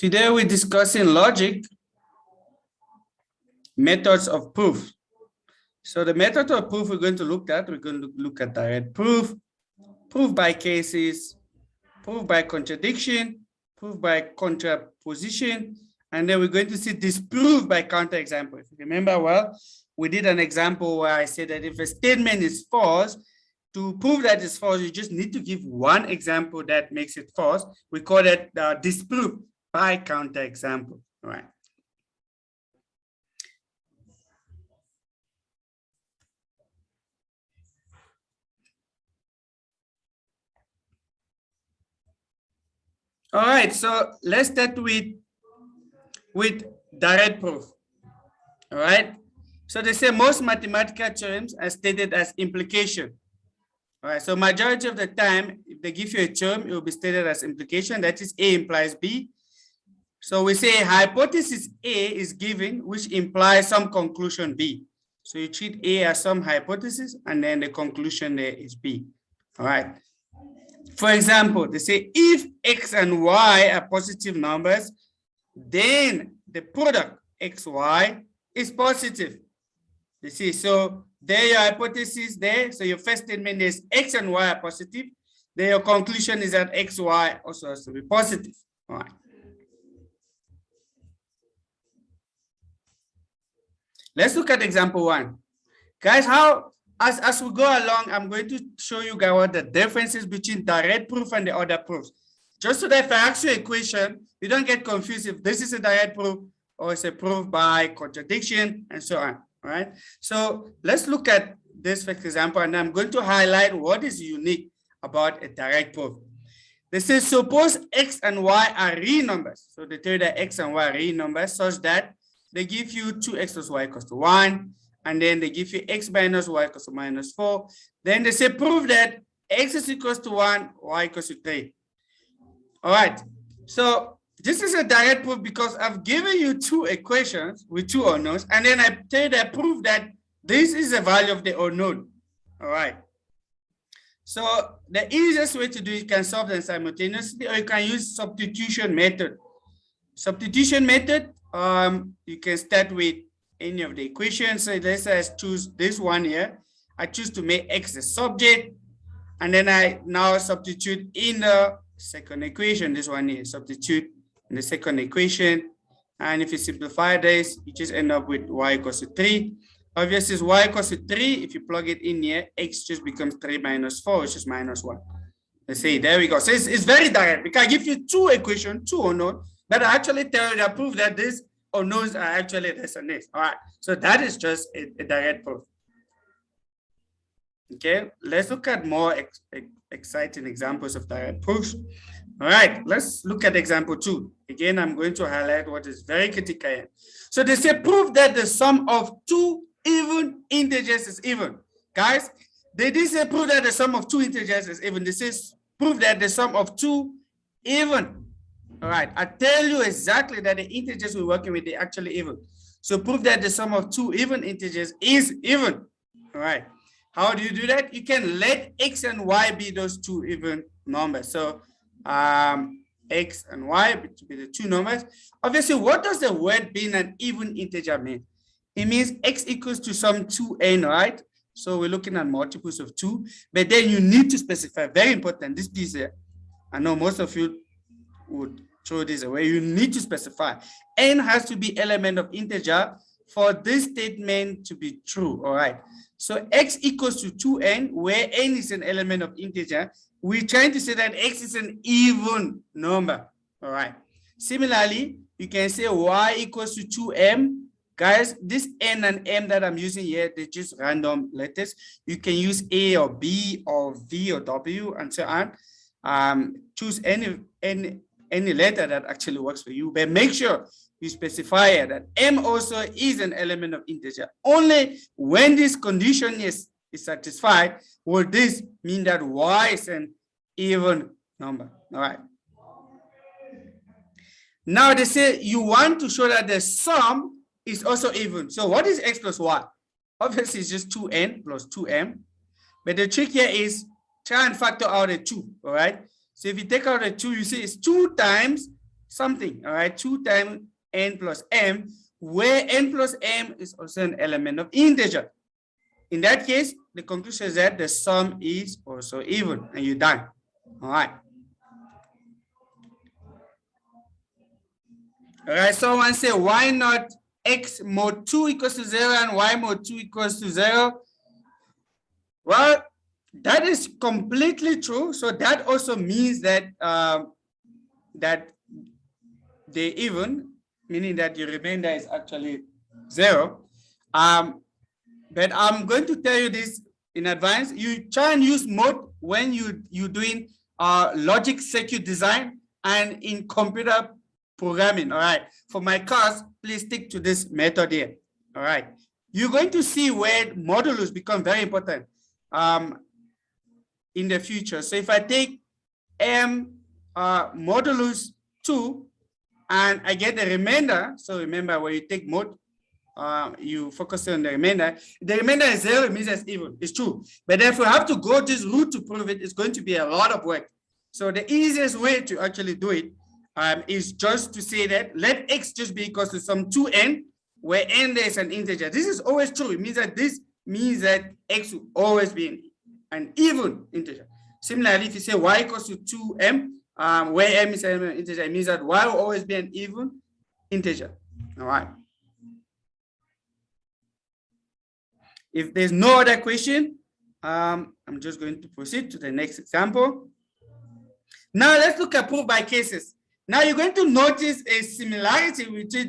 Today we're discussing logic, methods of proof. So the method of proof we're going to look at direct proof, proof by cases, proof by contradiction, proof by contraposition, and then we're going to see disproof by counterexample. If you remember well, we did an example where I said that if a statement is false, to prove that it's false, you just need to give one example that makes it false. We call it disproof by counterexample, right? All right, so let's start with direct proof. All right, so they say most mathematical theorems are stated as implication. All right, so majority of the time, if they give you a term, it will be stated as implication. That is A implies B. So we say hypothesis A is given, which implies some conclusion B. So you treat A as some hypothesis, and then the conclusion there is B. All right. For example, they say if X and Y are positive numbers, then the product XY is positive. You see, so there your hypothesis there. So your first statement is X and Y are positive. Then your conclusion is that XY also has to be positive. All right. Let's look at example 1. Guys, as we go along, I'm going to show you guys what the differences between direct proof and the other proofs. Just so that if I ask you a question, you don't get confused if this is a direct proof or it's a proof by contradiction and so on. All right. So let's look at this first example, and I'm going to highlight what is unique about a direct proof. They say suppose X and Y are real numbers. So they tell you that X and Y are real numbers such that they give you 2x plus y equals to 1, and then they give you x minus y equals to minus 4. Then they say prove that x is equals to 1, y equals to 3. All right, so this is a direct proof because I've given you 2 equations with 2 unknowns, and then I tell you that prove that this is the value of the unknown. All right, so the easiest way to do it, you can solve them simultaneously, or you can use substitution method. Substitution method, you can start with any of the equations. So let's say I choose this one here. I choose to make x the subject, and then I now substitute in the second equation. This one here, substitute in the second equation, and if you simplify this, you just end up with y equals to 3. Obviously, it's y equals to 3. If you plug it in here, x just becomes 3 minus 4, which is minus 1. Let's see, there we go. So it's very direct. We can give you 2 equations, 2 unknowns, that actually tell you that prove that this unknowns are actually this and this. All right, so that is just a direct proof. Okay, let's look at more exciting examples of direct proofs. All right, let's look at example 2. Again, I'm going to highlight what is very critical here. So they say prove that the sum of 2 even integers is even. Guys, they didn't say prove that the sum of 2 integers is even. They say prove that the sum of 2 even. All right, I tell you exactly that the integers we're working with, they actually even. So prove that the sum of 2 even integers is even. All right, how do you do that? You can let x and y be those 2 even numbers. So x and y to be the 2 numbers. Obviously, what does the word being an even integer mean? It means x equals to some 2n, right? So we're looking at multiples of 2, but then you need to specify, very important, this piece here. I know most of you would throw this away. You need to specify n has to be element of integer for this statement to be true. All right, so x equals to 2n, where n is an element of integer. We're trying to say that x is an even number. All right, similarly, you can say y equals to 2m. Guys, this n and m that I'm using here, they're just random letters. You can use a or b or v or w and so on. Choose any letter that actually works for you, but make sure you specify that m also is an element of integer. Only when this condition is satisfied will this mean that y is an even number. All right. Now they say you want to show that the sum is also even. So what is x plus y? Obviously, it's just 2n plus 2m. But the trick here is try and factor out a 2. All right. So if you take out a 2, you see it's 2 times something, all right? 2 times n plus m, where n plus m is also an element of integer. In that case, the conclusion is that the sum is also even, and you're done. All right. All right, someone say, why not x mod 2 equals to 0 and y mod 2 equals to 0? Well, that is completely true. So that also means that that they even, meaning that your remainder is actually 0. But I'm going to tell you this in advance. You try and use mod when you're doing logic circuit design and in computer programming. All right. For my class, please stick to this method here. All right. You're going to see where modulus become very important in the future. So if I take m modulus 2 and I get the remainder, so remember when you take mod, you focus on the remainder. The remainder is 0, it means it's even. It's true. But if we have to go this route to prove it, it's going to be a lot of work. So the easiest way to actually do it is just to say that let x just be equal to some 2n, where n there is an integer. This is always true. It means that this means that x will always be an even integer. Similarly, if you say y equals to 2m, where m is an integer, it means that y will always be an even integer. All right. If there's no other question, I'm just going to proceed to the next example. Now let's look at proof by cases. Now you're going to notice a similarity between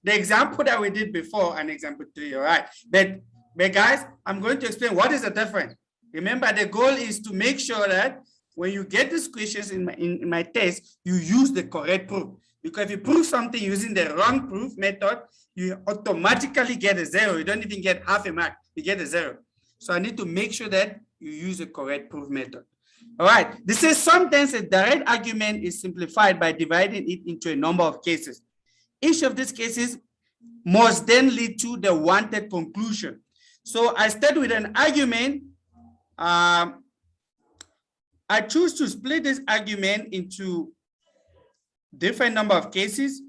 the example that we did before and example 3, all right? But guys, I'm going to explain what is the difference. Remember, the goal is to make sure that when you get these questions in my test, you use the correct proof. Because if you prove something using the wrong proof method, you automatically get a 0. You don't even get half a mark. You get a 0. So I need to make sure that you use the correct proof method. All right. This is sometimes a direct argument is simplified by dividing it into a number of cases. Each of these cases must then lead to the wanted conclusion. So I start with an argument. I choose to split this argument into different number of cases.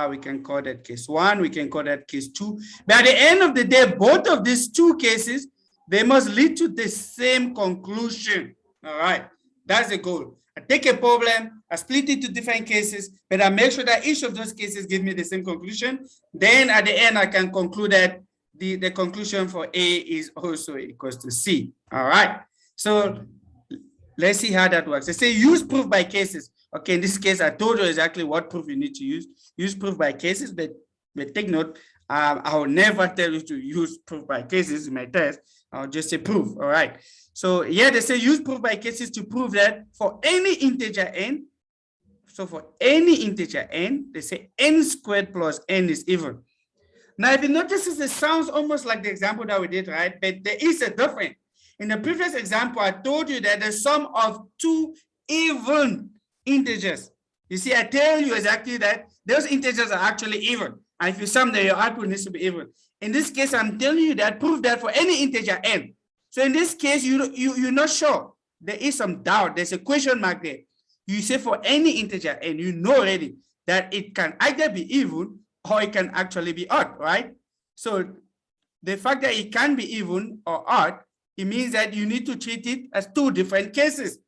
We can call that case 1, we can call that case 2. But at the end of the day, both of these two cases, they must lead to the same conclusion. All right, that's the goal. I take a problem, I split it into different cases, but I make sure that each of those cases give me the same conclusion. Then at the end, I can conclude that the conclusion for A is also equals to C. All right, so let's see how that works. They say use proof by cases. Okay, in this case, I told you exactly what proof you need to use. Use proof by cases, but take note, I will never tell you to use proof by cases in my test. I'll just say proof, all right? So yeah, they say use proof by cases to prove that for any integer n, so for any integer n, they say n squared plus n is even. Now, if you notice, it sounds almost like the example that we did, right? But there is a difference. In the previous example, I told you that the sum of two even integers. You see, I tell you exactly that those integers are actually even. And if you sum them, your output needs to be even. In this case, I'm telling you that prove that for any integer n. So in this case, you're not sure. There is some doubt. There's a question mark there. You say for any integer n, you know already that it can either be even or it can actually be odd, right? So the fact that it can be even or odd, it means that you need to treat it as two different cases.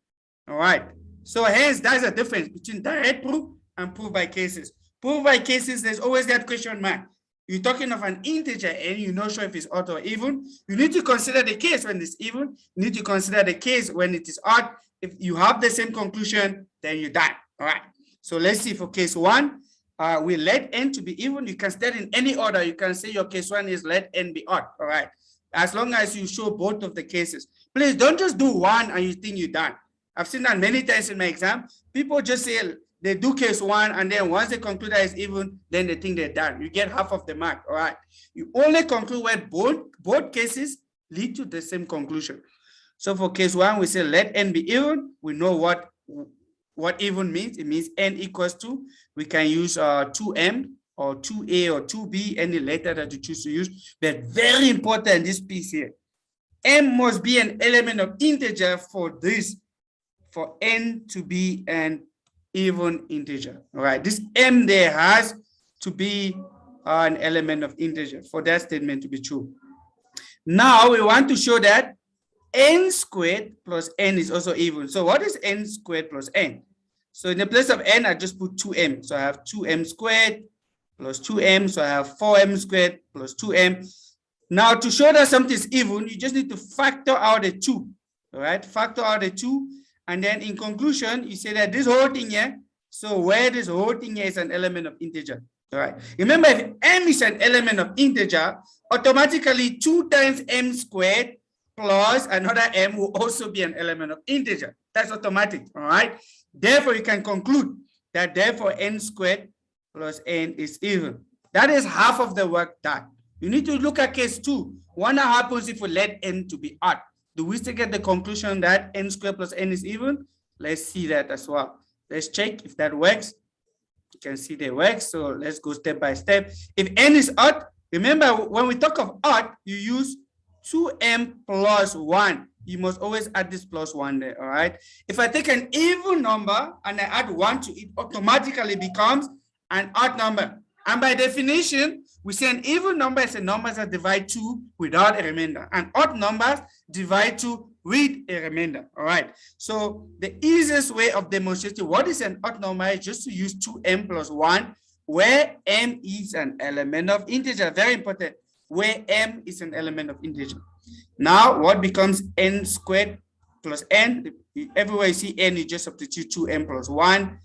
All right. So hence, that's a difference between direct proof and proof by cases. Proof by cases, there's always that question mark. You're talking of an integer and you're not sure if it's odd or even. You need to consider the case when it's even. You need to consider the case when it is odd. If you have the same conclusion, then you're done. All right. So let's see for case 1. We let n to be even. You can start in any order. You can say your case 1 is let n be odd. All right. As long as you show both of the cases. Please don't just do one and you think you're done. I've seen that many times in my exam. People just say they do case 1 and then once they conclude that it's even, then they think they're done. You get half of the mark. All right. You only conclude where both cases lead to the same conclusion. So for case 1, we say let n be even. We know what even means. It means n equals 2. We can use 2m or 2a or 2b, any letter that you choose to use. But very important, this piece here. M must be an element of integer for this, for n to be an even integer. All right, this m there has to be an element of integer for that statement to be true. Now we want to show that n squared plus n is also even. So what is n squared plus n? So in the place of n, I just put 2m. So I have 2m squared plus 2m. So I have 4m squared plus 2m. Now to show that something is even, you just need to factor out the 2. All right, factor out the 2. And then in conclusion, you say that this whole thing here, so where this whole thing here is an element of integer. All right, remember, if m is an element of integer, automatically 2 times m squared plus another m will also be an element of integer. That's automatic. All right, therefore you can conclude that therefore n squared plus n is even. That is half of the work done. You need to look at case 2. What happens if we let n to be odd? Do we still get the conclusion that n squared plus n is even? Let's see that as well. Let's check if that works. You can see they work. So let's go step by step. If n is odd, remember when we talk of odd, you use 2m plus 1. You must always add this plus 1 there. All right. If I take an even number and I add 1 to it, automatically becomes an odd number. And by definition, we say an even number is a number that divide 2 without a remainder. And odd numbers divide 2 with a remainder. All right. So the easiest way of demonstrating what is an odd number is just to use 2m plus 1, where m is an element of integer. Very important. Where m is an element of integer. Now, what becomes n squared plus n? Everywhere you see n, you just substitute 2m plus 1.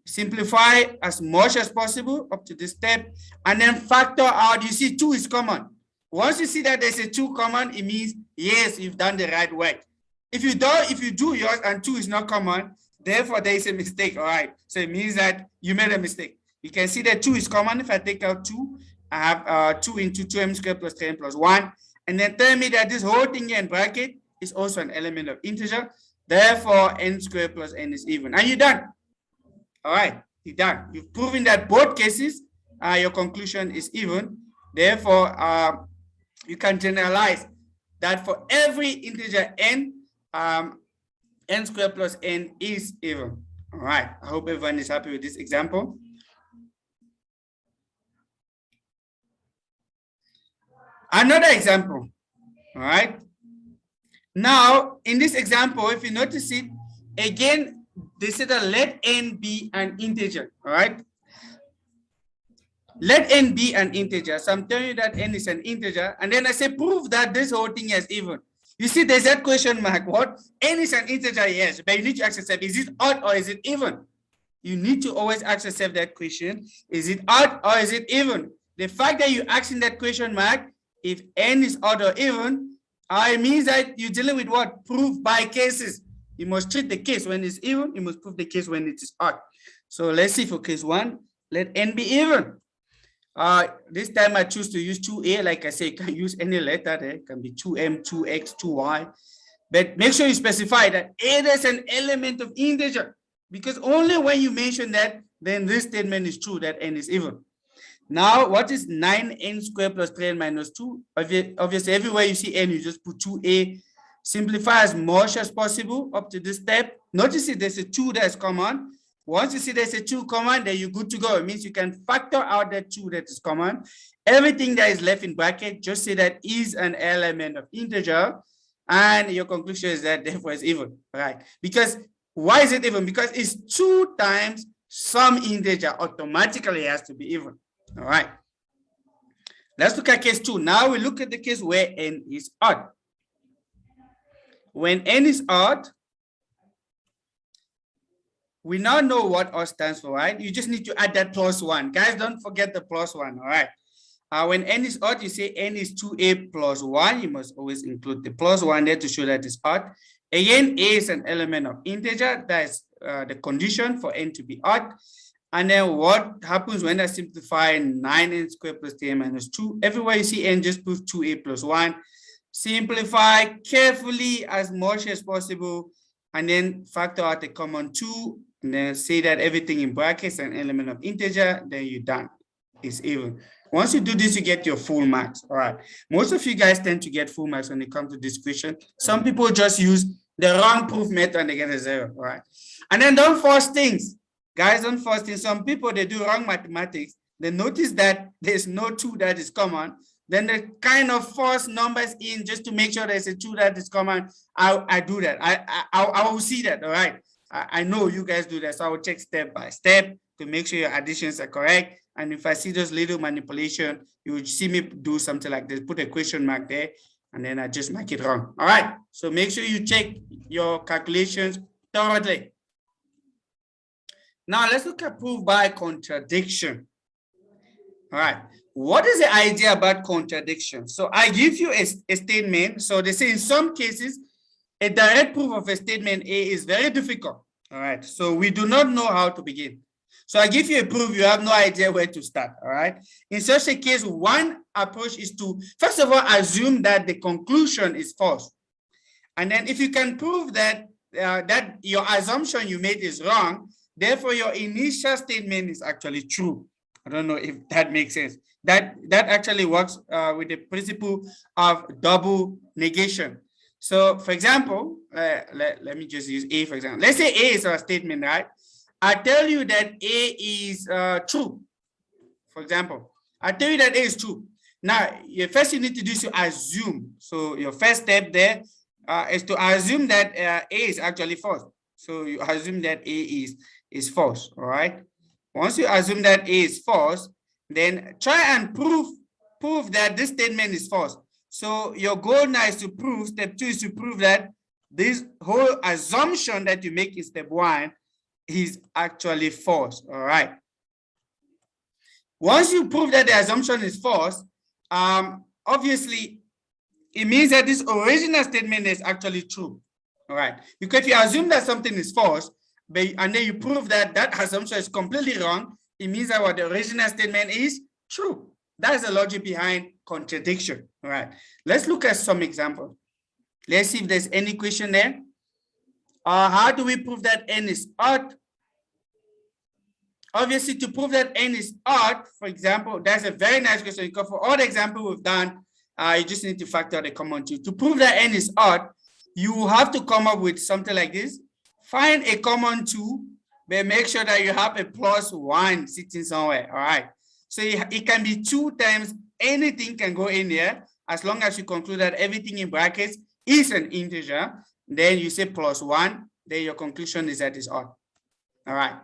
Simplify as much as possible up to this step, and then factor out. You see 2 is common. Once you see that there's a 2 common, it means yes, you've done the right work. If you do yours and 2 is not common, therefore there is a mistake. All right, so it means that you made a mistake. You can see that 2 is common. If I take out 2, I have 2 into 2m squared plus 10 plus 1, and then tell me that this whole thing here in bracket is also an element of integer. Therefore n squared plus n is even, and you're done. All right, you're done. You've proven that both cases, your conclusion is even. Therefore, you can generalize that for every integer n, n squared plus n is even. All right, I hope everyone is happy with this example. Another example, all right. Now, in this example, if you notice it, again, they said that let n be an integer, all right? Let n be an integer. So I'm telling you that n is an integer. And then I say, prove that this whole thing is even. You see, there's that question mark. What? N is an integer, yes. But you need to ask yourself, is it odd or is it even? You need to always ask yourself that question. Is it odd or is it even? The fact that you're asking that question mark, if n is odd or even, it means that you're dealing with what? Proof by cases. You must treat the case when it's even. You must prove the case when it is odd. So let's see for case 1. Let n be even. This time I choose to use 2a. Like I say, you can use any letter there. It can be 2m, 2x, 2y. But make sure you specify that it is an element of integer. Because only when you mention that, then this statement is true that n is even. Now, what is 9n squared plus 3n minus 2? Obviously, everywhere you see n, you just put 2a. Simplify as much as possible up to this step. Notice if there's a 2 that's common. Once you see there's a 2 common, then you're good to go. It means you can factor out that 2 that is common. Everything that is left in bracket, just say that is an element of integer. And your conclusion is that therefore it's even, right? Because why is it even? Because it's 2 times some integer, automatically has to be even. All right. Let's look at case 2. Now we look at the case where n is odd. When n is odd, we now know what odd stands for, right? You just need to add that plus 1. Guys, don't forget the plus 1, all right? When n is odd, you say n is 2a plus 1. You must always include the plus 1 there to show that it's odd. Again, a is an element of integer. That is the condition for n to be odd. And then what happens when I simplify 9n squared plus 10 minus 2? Everywhere you see n, just put 2a plus 1. Simplify carefully as much as possible, and then factor out a common 2, and then say that everything in brackets is an element of integer, then you're done. It's even. Once you do this, you get your full marks. All right. Most of you guys tend to get full marks when it comes to this question. Some people just use the wrong proof method and they get a 0. All right. And then don't force things. Guys, don't first thing, some people, they do wrong mathematics. They notice that there's no 2 that is common. Then they kind of force numbers in just to make sure there's a 2 that is common. I do that. I will see that, all right? I know you guys do that, so I will check step by step to make sure your additions are correct. And if I see those little manipulation, you will see me do something like this, put a question mark there, and then I just make it wrong. All right, so make sure you check your calculations thoroughly. Now let's look at proof by contradiction. All right, what is the idea about contradiction? So I give you a statement. So they say in some cases, a direct proof of a statement A is very difficult. All right, so we do not know how to begin. So I give you a proof, you have no idea where to start, all right? In such a case, one approach is to, first of all, assume that the conclusion is false. And then if you can prove that, that your assumption you made is wrong, therefore your initial statement is actually true. I don't know if that makes sense. That actually works with the principle of double negation. So for example, let me just use A for example. Let's say A is our statement, right? I tell you that A is true. For example, I tell you that A is true. Now, first you need to do is to assume. So your first step there is to assume that A is actually false. So you assume that A is false, all right? Once you assume that A is false, then try and prove that this statement is false. So your goal now is to prove, step 2 is to prove that this whole assumption that you make in step 1 is actually false, all right? Once you prove that the assumption is false, obviously, it means that this original statement is actually true, all right? Because if you assume that something is false, and then you prove that that assumption is completely wrong, it means that what the original statement is true. That's the logic behind contradiction, all right? Let's look at some examples. Let's see if there's any question there. How do we prove that n is odd? Obviously, to prove that n is odd, for example, that's a very nice question because for all the examples we've done, you just need to factor the common 2. To prove that n is odd, you have to come up with something like this. Find a common 2, but make sure that you have a +1 sitting somewhere, all right? So it can be 2 times anything can go in there as long as you conclude that everything in brackets is an integer. Then you say +1, then your conclusion is that it's odd. All right.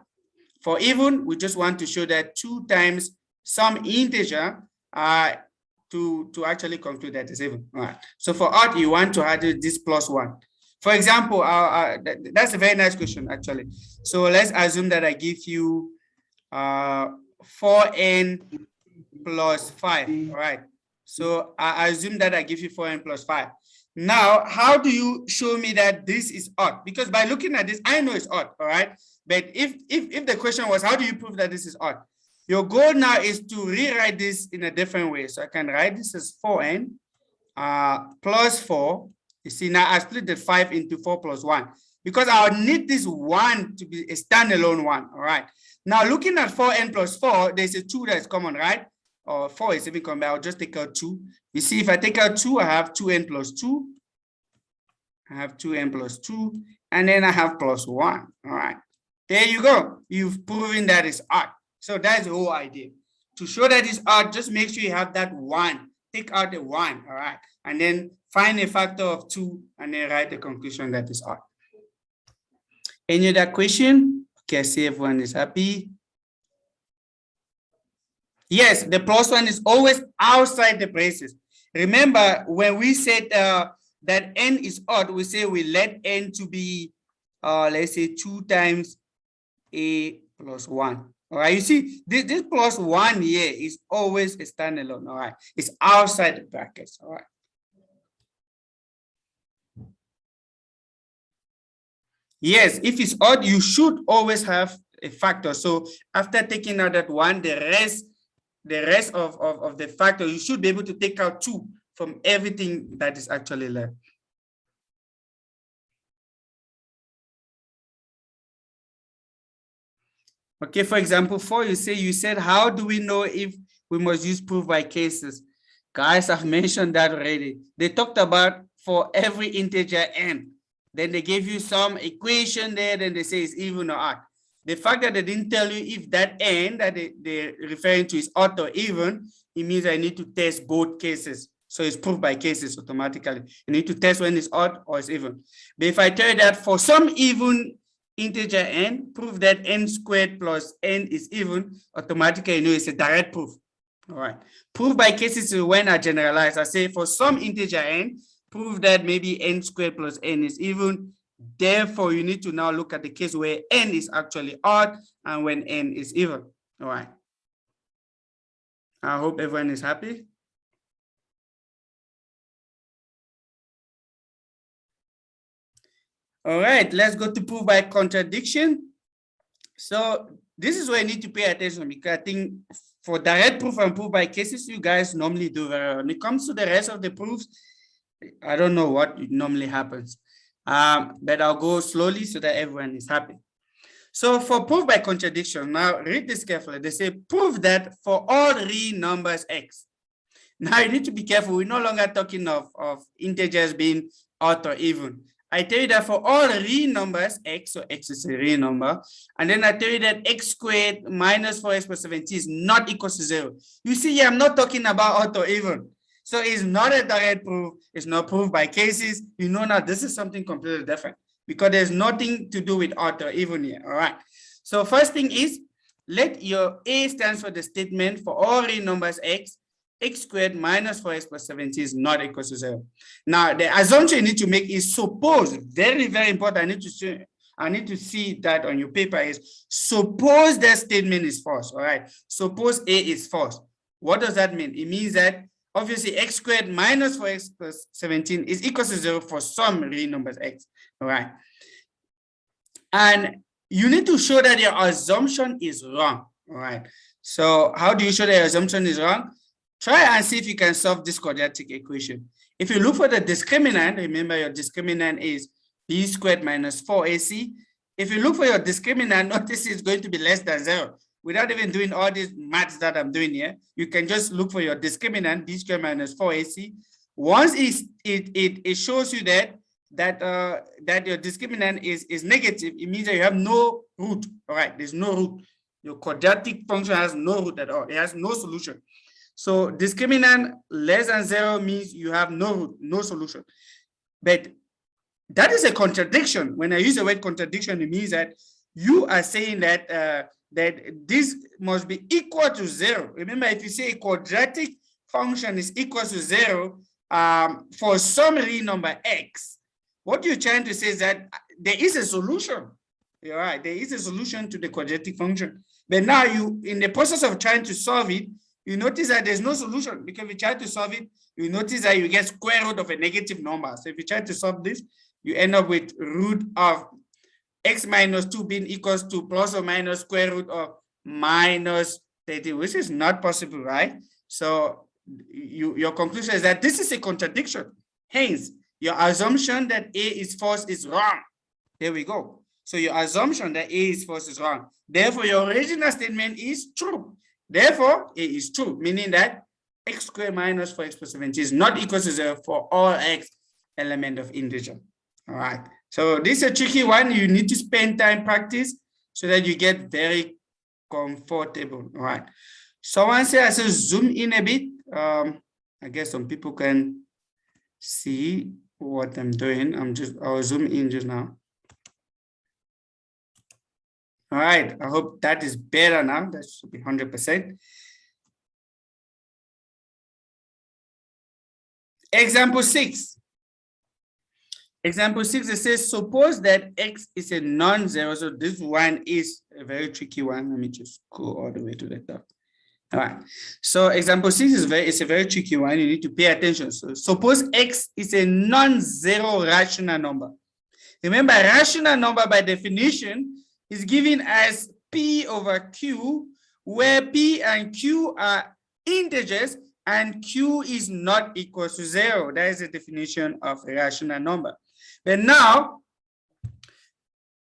For even, we just want to show that 2 times some integer to actually conclude that it's even. All right. So for odd, you want to add this +1. For example, that's a very nice question, actually. So let's assume that I give you 4n plus 5. All right. So I assume that I give you 4n plus 5. Now, how do you show me that this is odd? Because by looking at this, I know it's odd, all right? But if the question was, how do you prove that this is odd? Your goal now is to rewrite this in a different way. So I can write this as 4n plus 4. You see, now I split the 5 into 4 plus 1. Because I'll need this 1 to be a standalone 1, all right? Now, looking at 4n plus 4, there's a 2 that's common, right? Or 4 is even common. I'll just take out 2. You see, if I take out 2, I have 2n plus 2. I have 2n plus 2. And then I have plus 1. All right. There you go. You've proven that it's odd. So that's the whole idea. To show that it's odd, just make sure you have that 1. Take out the 1. All right. And then find a factor of 2 and then write the conclusion that is odd. Any other question? Okay, I see everyone is happy. Yes, the +1 is always outside the braces. Remember, when we said that n is odd, we say we let n to be, let's say 2 times a plus 1. All right, you see, this +1 here is always a standalone. All right, it's outside the brackets. All right. Yes, if it's odd, you should always have a factor. So after taking out that 1, the rest of the factor, you should be able to take out 2 from everything that is actually left. Okay, for example, 4, you said, how do we know if we must use proof by cases? Guys, I've mentioned that already. They talked about for every integer n. Then they gave you some equation there, then they say it's even or odd. The fact that they didn't tell you if that n that they're referring to is odd or even, it means I need to test both cases. So it's proved by cases automatically. You need to test when it's odd or it's even. But if I tell you that for some even integer n, prove that n squared plus n is even, automatically you know it's a direct proof. All right. Proof by cases is when I generalize. I say for some integer n, prove that maybe n squared plus n is even. Therefore, you need to now look at the case where n is actually odd and when n is even. All right. I hope everyone is happy. All right, let's go to proof by contradiction. So this is where you need to pay attention, because I think for direct proof and proof by cases, you guys normally do very well. When it comes to the rest of the proofs, I don't know what normally happens. But I'll go slowly so that everyone is happy. So for proof by contradiction, now read this carefully. They say prove that for all real numbers x. Now you need to be careful. We're no longer talking of integers being odd or even. I tell you that for all real numbers x, so x is a real number, and then I tell you that x squared minus 4x plus 17 is not equal to 0. You see, I'm not talking about odd or even. So it's not a direct proof. It's not proved by cases. You know now this is something completely different, because there's nothing to do with odd or even here. All right. So first thing is, let your A stands for the statement for all real numbers x squared minus 4x plus 17 is not equal to 0. Now, the assumption you need to make is suppose, very, very important. I need to see that on your paper is suppose that statement is false. All right. Suppose A is false. What does that mean? It means that obviously x squared minus 4x plus 17 is equal to 0 for some real numbers x. All right. And you need to show that your assumption is wrong. All right. So how do you show that your assumption is wrong? Try and see if you can solve this quadratic equation. If you look for the discriminant, remember your discriminant is b squared minus 4ac. If you look for your discriminant, notice it's going to be less than 0. Without even doing all these maths that I'm doing here, you can just look for your discriminant, b squared minus 4ac. Once it shows you that your discriminant is negative, it means that you have no root. All right, there's no root. Your quadratic function has no root at all. It has no solution. So discriminant less than 0 means you have no root, no solution. But that is a contradiction. When I use the word contradiction, it means that you are saying that that this must be equal to 0. Remember, if you say a quadratic function is equal to 0 for some real number x, what you're trying to say is that there is a solution. All right, there is a solution to the quadratic function. But now you, in the process of trying to solve it, you notice that there's no solution, because if you try to solve it, you notice that you get square root of a negative number. So if you try to solve this, you end up with root of x minus 2 being equals to plus or minus square root of minus 30, which is not possible, right? So your conclusion is that this is a contradiction. Hence, your assumption that A is false is wrong. There we go. So your assumption that A is false is wrong. Therefore, your original statement is true. Therefore, A is true, meaning that x squared minus 4x plus 17 is not equal to 0 for all x element of integer. All right. So this is a tricky one. You need to spend time practice so that you get very comfortable. All right. Someone say I should zoom in a bit. I guess some people can see what I'm doing. I'll zoom in just now. All right, I hope that is better now. That should be 100%. Example 6. Example 6, it says, suppose that x is a non-zero. So this one is a very tricky one. Let me just go all the way to the top. All right. So example 6 is a very tricky one. You need to pay attention. So suppose x is a non-zero rational number. Remember, rational number by definition is given as P over Q, where P and Q are integers and Q is not equal to 0. That is the definition of a rational number. But now,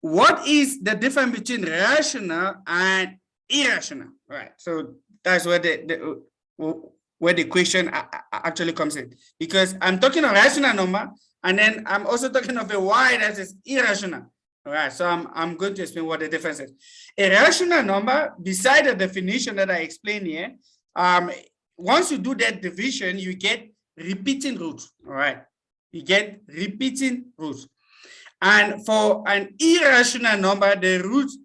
what is the difference between rational and irrational? Right. So that's where the question actually comes in, because I'm talking of rational number, and then I'm also talking of a y that is irrational. All right, so I'm going to explain what the difference is. A rational number, beside the definition that I explained here, once you do that division, you get repeating roots. All right, you get repeating roots. And for an irrational number, the roots,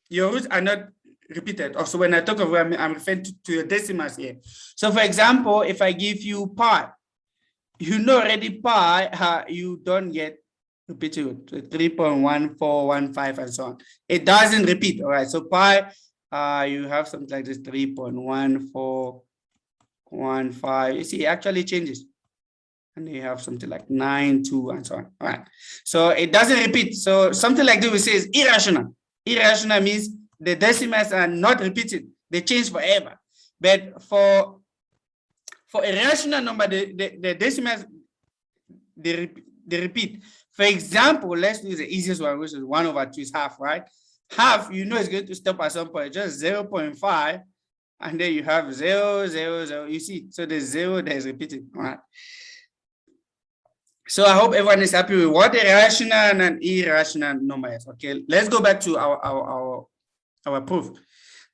your roots are not repeated. Also, when I talk of, I'm referring to your decimals here. So, for example, if I give you pi, you know already pi, you don't get repeated, 3.1415 and so on. It doesn't repeat. All right. So pi, you have something like this, 3.1415. You see, it actually changes. And you have something like 9.2 and so on. All right. So it doesn't repeat. So something like this we say is irrational. Irrational means the decimals are not repeated. They change forever. But for a rational number, the decimals, they repeat. For example, let's use the easiest one, which is 1/2 is half, right? Half, you know, is going to stop at some point, just 0.5, and then you have 0, 0, 0. You see, so the 0 that is repeated, all right? So I hope everyone is happy with what a rational and an irrational number is. Okay, let's go back to our proof.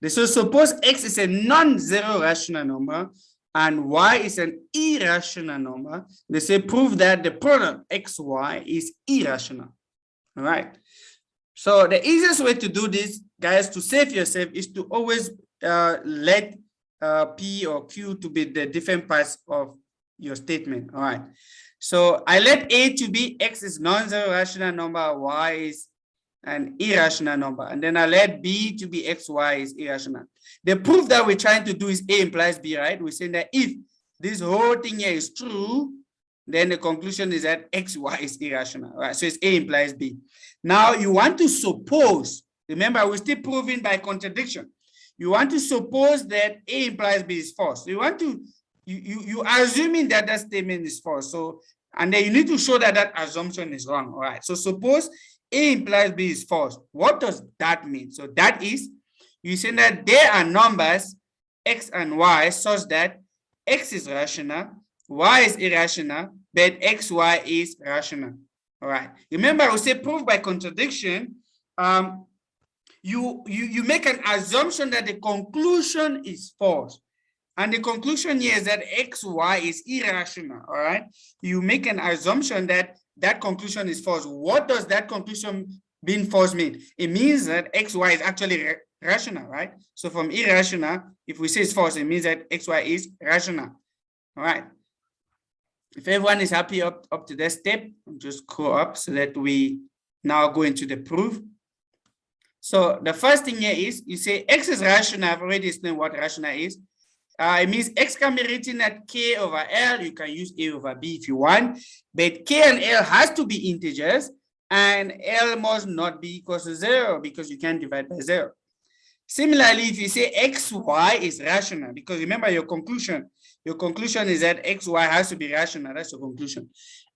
So suppose x is a non-zero rational number and y is an irrational number. They say prove that the product xy is irrational. All right. So the easiest way to do this, guys, to save yourself, is to always let P or Q to be the different parts of your statement. All right. So I let A to be x is non-zero rational number, y is an irrational number, and then I let B to be xy is irrational. The proof that we're trying to do is A implies B, right? We're saying that if this whole thing here is true, then the conclusion is that xy is irrational, right? So it's A implies B. Now you want to suppose, remember we're still proving by contradiction. You want to suppose that A implies B is false. So you want to, you are assuming that that statement is false. So, and then you need to show that that assumption is wrong, all right? So suppose A implies B is false. What does that mean? So that is, you say that there are numbers x and y such that x is rational, y is irrational, but xy is rational. All right. Remember, we say proof by contradiction. You make an assumption that the conclusion is false. And the conclusion here is that xy is irrational. All right. You make an assumption that that conclusion is false. What does that conclusion being false mean? It means that xy is actually rational, right? So from irrational, if we say it's false, it means that xy is rational. All right. If everyone is happy up to that step, just go up so that we now go into the proof. So the first thing here is you say x is rational. I've already explained what rational is. It means x can be written at k over l. You can use a over b if you want, but k and l has to be integers, and l must not be equal to 0 because you can't divide by 0. Similarly, if you say xy is rational, because remember your conclusion is that xy has to be rational. That's your conclusion.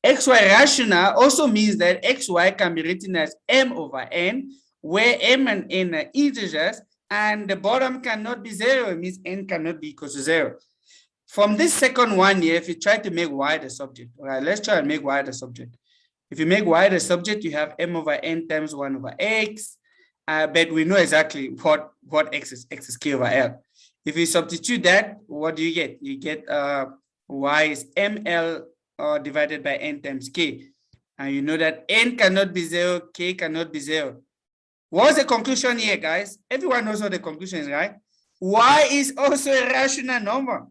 Xy rational also means that xy can be written as m over n, where m and n are integers, and the bottom cannot be 0. It means n cannot be equal to 0. From this second one here, if you try to make y the subject, all right, let's try and make y the subject. If you make y the subject, you have m over n times 1 over x, but we know exactly what x is. X is k over l. If you substitute that, what do you get? You get y is ml divided by n times k. And you know that n cannot be 0, k cannot be 0. What's the conclusion here, guys? Everyone knows what the conclusion is, right? Y is also a rational number.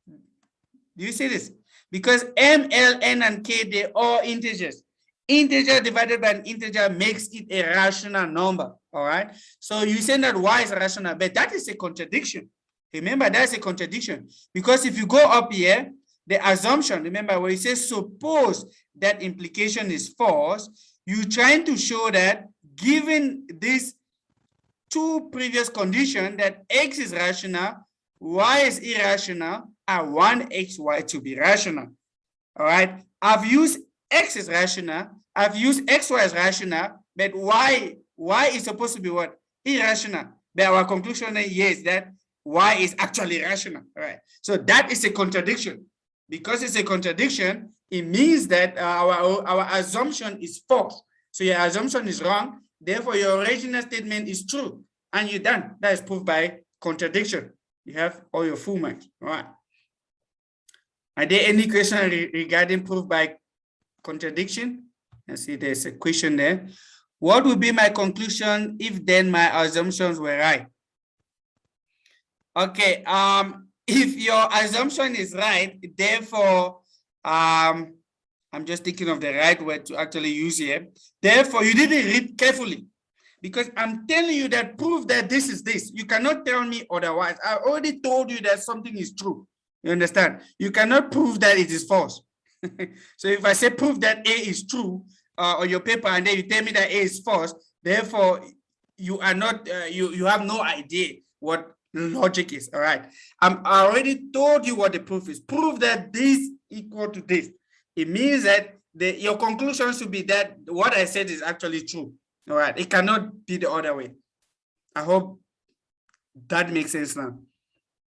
Do you see this? Because m, l, n, and k, they're all integers. Integer divided by an integer makes it a rational number, all right? So you say that y is rational, but that is a contradiction. Remember, that's a contradiction. Because if you go up here, the assumption, remember, when you say suppose that implication is false, you're trying to show that given these two previous conditions that x is rational, y is irrational, I want xy to be rational. All right. I've used x is rational, I've used xy as rational, but y is supposed to be what? Irrational. But our conclusion here is that y is actually rational. All right. So that is a contradiction. Because it's a contradiction, it means that our assumption is false. So your assumption is wrong. Therefore, your original statement is true. And you're done. That is proof by contradiction. You have all your full marks. All right. Are there any questions regarding proof by contradiction? I see there's a question there. What would be my conclusion if then my assumptions were right? Okay, if your assumption is right, therefore, I'm just thinking of the right word to actually use here. Therefore, you didn't read carefully, because I'm telling you that proof that this is this. You cannot tell me otherwise. I already told you that something is true. You understand? You cannot prove that it is false. So if I say prove that A is true on your paper, and then you tell me that A is false, therefore you are not, you have no idea what logic is. All right. I already told you what the proof is. Prove that this equal to this. It means that your conclusion should be that what I said is actually true. All right. It cannot be the other way. I hope that makes sense now.